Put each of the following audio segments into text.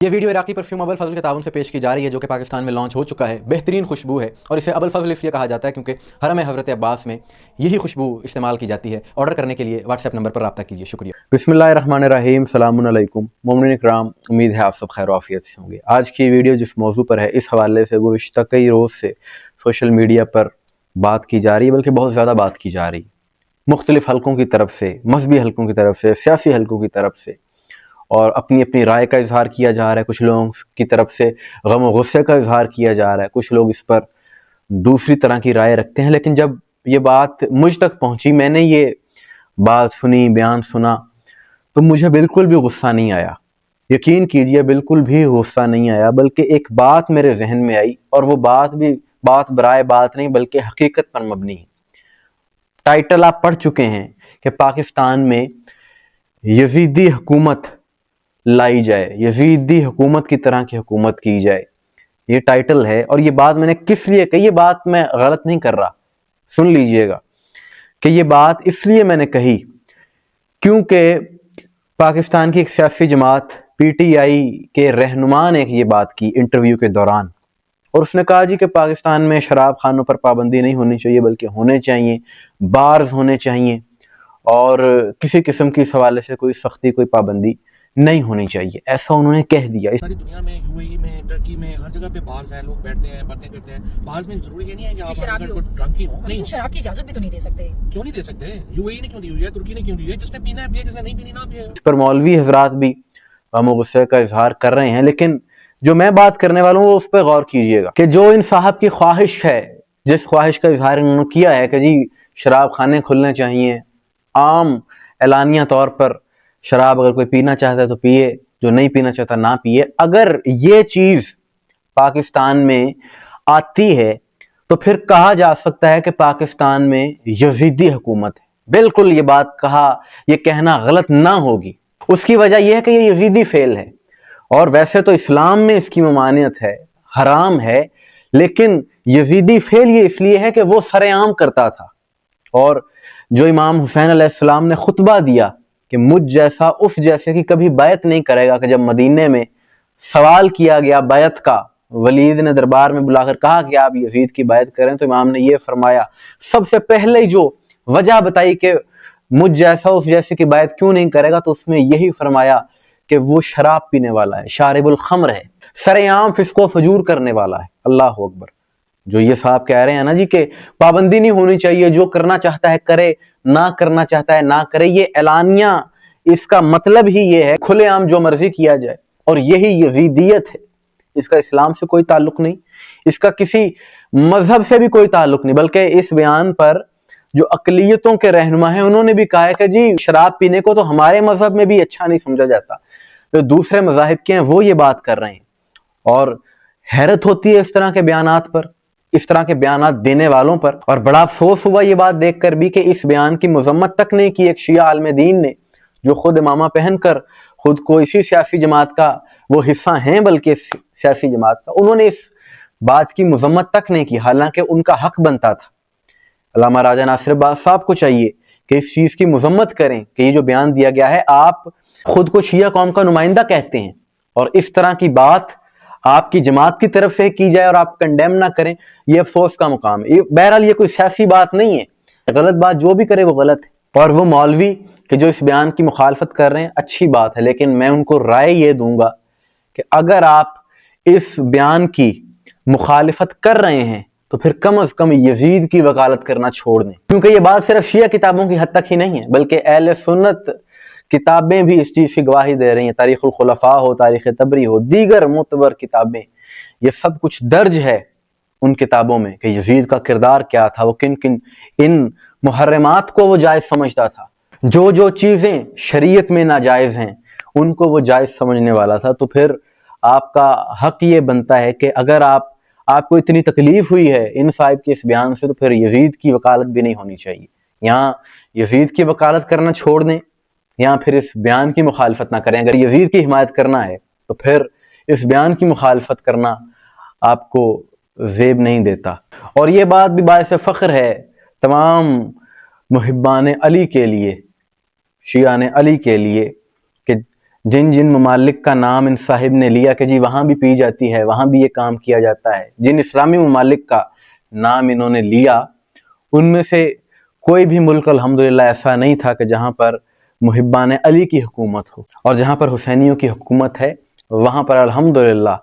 یہ ویڈیو عراقی پرفیوم ابو الفضل کے تعاون سے پیش کی جا رہی ہے، جو کہ پاکستان میں لانچ ہو چکا ہے۔ بہترین خوشبو ہے اور اسے ابو الفضل اس لیے کہا جاتا ہے کیونکہ حرم حضرت عباس میں یہی خوشبو استعمال کی جاتی ہے۔ آرڈر کرنے کے لیے واٹس ایپ نمبر پر رابطہ کیجیے۔ شکریہ۔ بسم اللہ الرحمن الرحیم۔ السلام علیکم مومنین اکرام، امید ہے آپ سب خیر و عافیت سے ہوں گے۔ آج کی ویڈیو جس موضوع پر ہے، اس حوالے سے گزشتہ کئی روز سے سوشل میڈیا پر بات کی جا رہی ہے، بلکہ بہت زیادہ بات کی جا رہی ہے، مختلف حلقوں کی طرف سے، مذہبی حلقوں کی طرف سے، سیاسی حلقوں کی طرف سے، اور اپنی اپنی رائے کا اظہار کیا جا رہا ہے۔ کچھ لوگوں کی طرف سے غم و غصے کا اظہار کیا جا رہا ہے، کچھ لوگ اس پر دوسری طرح کی رائے رکھتے ہیں۔ لیکن جب یہ بات مجھ تک پہنچی، میں نے یہ بات سنی، بیان سنا، تو مجھے بالکل بھی غصہ نہیں آیا۔ یقین کیجئے، بالکل بھی غصہ نہیں آیا، بلکہ ایک بات میرے ذہن میں آئی، اور وہ بات بھی بات برائے بات نہیں بلکہ حقیقت پر مبنی ہے۔ ٹائٹل آپ پڑھ چکے ہیں کہ پاکستان میں یزیدی حکومت لائی جائے، یزیدی حکومت کی طرح کی حکومت کی جائے، یہ ٹائٹل ہے۔ اور یہ بات میں نے کس لیے کہی، یہ بات میں غلط نہیں کر رہا، سن لیجئے گا کہ یہ بات اس لیے میں نے کہی کیونکہ پاکستان کی ایک سیاسی جماعت پی ٹی آئی کے رہنما نے یہ بات کی انٹرویو کے دوران، اور اس نے کہا جی کہ پاکستان میں شراب خانوں پر پابندی نہیں ہونی چاہیے، بلکہ ہونے چاہیے، بارز ہونے چاہیے، اور کسی قسم کی اس حوالے سے کوئی سختی، کوئی پابندی نہیں ہونی چاہیے، ایسا انہوں نے کہہ دیا۔ ساری دنیا میں، یو اے ای میں، ٹرکی میں، ہر جگہ پہ بارز ہیں، لوگ بیٹھتے ہیں، باتیں کرتے ہیں۔ بارز میں ضروری یہ نہیں ہے کہ آپ ڈرنک ہی ہوں۔ نہیں، شراب کی اجازت بھی تو نہیں دے سکتے۔ کیوں نہیں دے سکتے؟ یو اے ای نے کیوں دی ہوئی ہے؟ ترکی نے کیوں دی ہوئی ہے؟ جس نے پینا ہے پیے، جس نے نہیں پینی نہ پیے۔ اس پر مولوی حضرات بھی غم و غصے کا اظہار کر رہے ہیں، لیکن جو میں بات کرنے والا ہوں وہ اس پہ غور کیجئے گا کہ جو ان صاحب کی خواہش ہے، جس خواہش کا اظہار انہوں نے کیا ہے کہ جی شراب خانے کھلنے چاہیے، عام اعلانیہ طور پر شراب اگر کوئی پینا چاہتا ہے تو پیے، جو نہیں پینا چاہتا نہ پیے، اگر یہ چیز پاکستان میں آتی ہے تو پھر کہا جا سکتا ہے کہ پاکستان میں یزیدی حکومت ہے۔ بالکل یہ بات یہ کہنا غلط نہ ہوگی۔ اس کی وجہ یہ ہے کہ یہ یزیدی فعل ہے، اور ویسے تو اسلام میں اس کی ممانعت ہے، حرام ہے، لیکن یزیدی فعل یہ اس لیے ہے کہ وہ سر عام کرتا تھا۔ اور جو امام حسین علیہ السلام نے خطبہ دیا کہ مجھ جیسا اس جیسے کی کبھی بیعت نہیں کرے گا، کہ جب مدینے میں سوال کیا گیا بیعت کا، ولید نے دربار میں بلا کر کہا کہ آپ یزید کی بیعت کریں، تو امام نے یہ فرمایا، سب سے پہلے جو وجہ بتائی کہ مجھ جیسا اس جیسے کی بیعت کیوں نہیں کرے گا، تو اس میں یہی فرمایا کہ وہ شراب پینے والا ہے، شارب الخمر ہے، سر عام فسق و فجور کرنے والا ہے۔ اللہ اکبر۔ جو یہ صاحب کہہ رہے ہیں نا جی کہ پابندی نہیں ہونی چاہیے، جو کرنا چاہتا ہے کرے، نہ کرنا چاہتا ہے نہ کرے، یہ اعلانیہ، اس کا مطلب ہی یہ ہے کھلے عام جو مرضی کیا جائے، اور یہی یزیدیت ہے۔ اس کا اسلام سے کوئی تعلق نہیں، اس کا کسی مذہب سے بھی کوئی تعلق نہیں، بلکہ اس بیان پر جو اقلیتوں کے رہنما ہیں انہوں نے بھی کہا ہے کہ جی شراب پینے کو تو ہمارے مذہب میں بھی اچھا نہیں سمجھا جاتا، جو دوسرے مذاہب کے ہیں وہ یہ بات کر رہے ہیں۔ اور حیرت ہوتی ہے اس طرح کے بیانات پر، اس طرح کے بیانات دینے والوں پر، اور بڑا افسوس ہوا یہ بات دیکھ کر بھی کہ اس بیان کی مذمت تک نہیں کی ایک شیعہ عالم دین نے، جو خود امامہ پہن کر خود کو اسی سیاسی جماعت کا وہ حصہ ہیں، بلکہ سیاسی جماعت کا، انہوں نے اس بات کی مذمت تک نہیں کی، حالانکہ ان کا حق بنتا تھا۔ علامہ راجہ ناصر عباس صاحب کو چاہیے کہ اس چیز کی مذمت کریں کہ یہ جو بیان دیا گیا ہے، آپ خود کو شیعہ قوم کا نمائندہ کہتے ہیں، اور اس طرح کی بات آپ کی جماعت کی طرف سے کی جائے اور آپ کنڈیم نہ کریں، یہ افسوس کا مقام ہے۔ بہرحال یہ کوئی سیاسی بات نہیں ہے، غلط بات جو بھی کرے وہ غلط ہے، اور وہ مولوی کہ جو اس بیان کی مخالفت کر رہے ہیں اچھی بات ہے، لیکن میں ان کو رائے یہ دوں گا کہ اگر آپ اس بیان کی مخالفت کر رہے ہیں تو پھر کم از کم یزید کی وکالت کرنا چھوڑ دیں، کیونکہ یہ بات صرف شیعہ کتابوں کی حد تک ہی نہیں ہے، بلکہ اہل سنت کتابیں بھی اس چیز کی گواہی دے رہی ہیں۔ تاریخ الخلفاء ہو، تاریخ تبری ہو، دیگر معتبر کتابیں، یہ سب کچھ درج ہے ان کتابوں میں کہ یزید کا کردار کیا تھا، وہ کن کن ان محرمات کو وہ جائز سمجھتا تھا، جو جو چیزیں شریعت میں ناجائز ہیں ان کو وہ جائز سمجھنے والا تھا۔ تو پھر آپ کا حق یہ بنتا ہے کہ اگر آپ کو اتنی تکلیف ہوئی ہے ان صاحب کے اس بیان سے، تو پھر یزید کی وکالت بھی نہیں ہونی چاہیے، یہاں یزید کی وکالت کرنا چھوڑ دیں، یا پھر اس بیان کی مخالفت نہ کریں۔ اگر یزید کی حمایت کرنا ہے تو پھر اس بیان کی مخالفت کرنا آپ کو زیب نہیں دیتا۔ اور یہ بات بھی باعث فخر ہے تمام محبان علی کے لیے، شیعان علی کے لیے، کہ جن جن ممالک کا نام ان صاحب نے لیا کہ جی وہاں بھی پی جاتی ہے، وہاں بھی یہ کام کیا جاتا ہے، جن اسلامی ممالک کا نام انہوں نے لیا، ان میں سے کوئی بھی ملک الحمدللہ ایسا نہیں تھا کہ جہاں پر محبان علی کی حکومت ہو، اور جہاں پر حسینیوں کی حکومت ہے وہاں پر الحمدللہ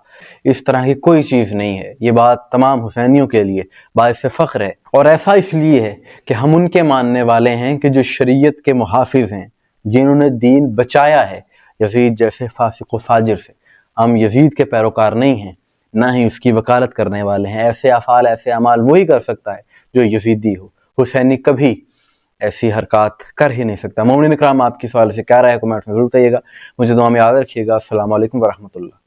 اس طرح کی کوئی چیز نہیں ہے۔ یہ بات تمام حسینیوں کے لیے باعث فخر ہے، اور ایسا اس لیے ہے کہ ہم ان کے ماننے والے ہیں کہ جو شریعت کے محافظ ہیں، جنہوں نے دین بچایا ہے یزید جیسے فاسق و فاجر سے۔ ہم یزید کے پیروکار نہیں ہیں، نہ ہی اس کی وکالت کرنے والے ہیں۔ ایسے افعال، ایسے اعمال وہی کر سکتا ہے جو یزیدی ہو، حسینی کبھی ایسی حرکات کر ہی نہیں سکتا۔ مومنین اکرام، آپ کی سوال سے کیا رائے ہے کمنٹ میں ضرور بتائیے گا۔ مجھے دعا میں یاد رکھیے گا۔ السلام علیکم ورحمۃ اللہ۔